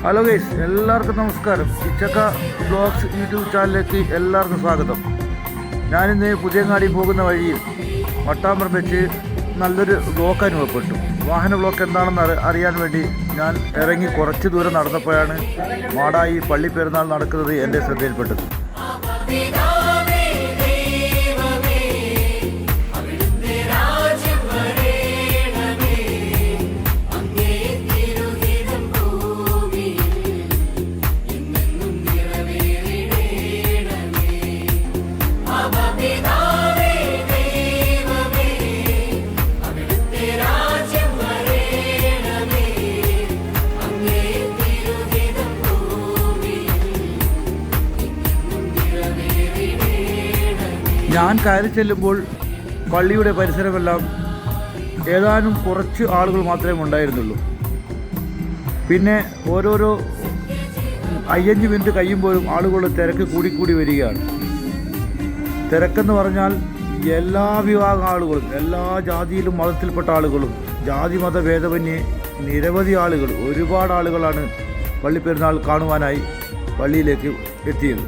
Hello guys, എല്ലാവർക്കും നമസ്കാരം. ഇച്ചക്ക blogs YouTube ചാനലിലേക്ക് എല്ലാവർക്കും സ്വാഗതം. ഞാനിന്ന് പുതിയങ്ങാടി പോകുന്ന വഴിയിൽ വട്ടാമ്പറം വെച്ച് നല്ലൊരു ബ്ലോക്ക് അനുഭവപ്പെട്ടു. വാഹന ബ്ലോക്ക് എന്താണെന്ന് അറിയാൻ വേണ്ടി ഞാൻ ഇറങ്ങി കുറച്ച് ദൂരം നടന്നപ്പോഴാണ് മാടായി പള്ളി പെരുന്നാൾ നടക്കുന്നത് എൻ്റെ ശ്രദ്ധയിൽപ്പെട്ടത്. ഞാൻ കയറി ചെല്ലുമ്പോൾ പള്ളിയുടെ പരിസരമെല്ലാം ഏതാനും കുറച്ച് ആളുകൾ മാത്രമേ ഉണ്ടായിരുന്നുള്ളൂ. പിന്നെ ഓരോരോ 5 മിനിറ്റ് കഴിയുമ്പോഴും ആളുകളുടെ തിരക്ക് കൂടിക്കൂടി വരികയാണ്. തിരക്കെന്ന് പറഞ്ഞാൽ എല്ലാ വിഭാഗം ആളുകളും, എല്ലാ ജാതിയിലും മതത്തിൽപ്പെട്ട ആളുകളും, ജാതി മത ഭേദമന്യേ നിരവധി ആളുകൾ, ഒരുപാട് ആളുകളാണ് പള്ളി പെരുന്നാൾ കാണുവാനായി പള്ളിയിലേക്ക് എത്തിയത്.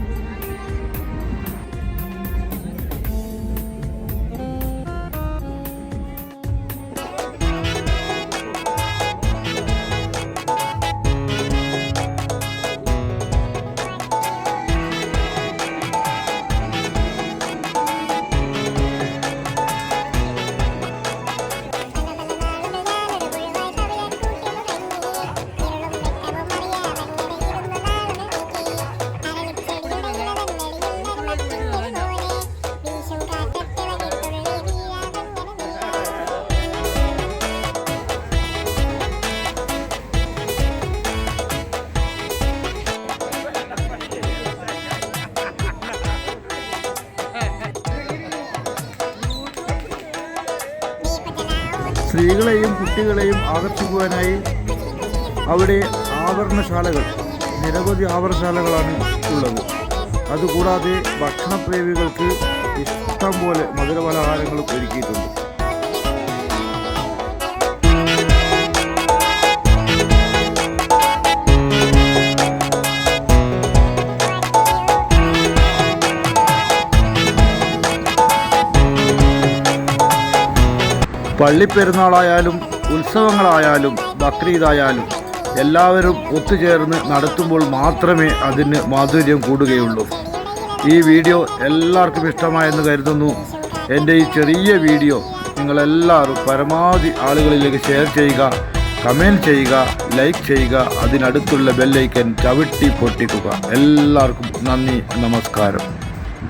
സ്ത്രീകളെയും കുട്ടികളെയും ആകർഷിക്കുവാനായി അവിടെ ആഭരണശാലകൾ, നിരവധി ആഭരണശാലകളാണ് ഉള്ളത്. അതുകൂടാതെ ഭക്ഷണപ്രേമികൾക്ക് ഇഷ്ടം പോലെ മധുരപലഹാരങ്ങളും ഒരുക്കിയിട്ടുണ്ട്. പള്ളിപ്പെരുന്നാളായാലും ഉത്സവങ്ങളായാലും ബക്രീദായാലും എല്ലാവരും ഒത്തുചേർന്ന് നടത്തുമ്പോൾ മാത്രമേ അതിന് മാധുര്യം കൂടുകയുള്ളൂ. ഈ വീഡിയോ എല്ലാവർക്കും ഇഷ്ടമായെന്ന് കരുതുന്നു. എൻ്റെ ഈ ചെറിയ വീഡിയോ നിങ്ങളെല്ലാവരും പരമാവധി ആളുകളിലേക്ക് ഷെയർ ചെയ്യുക, കമൻറ്റ് ചെയ്യുക, ലൈക്ക് ചെയ്യുക, അതിനടുത്തുള്ള ബെല്ലൈക്കൻ ചവിട്ടി പൊട്ടിക്കുക. എല്ലാവർക്കും നന്ദി, നമസ്കാരം.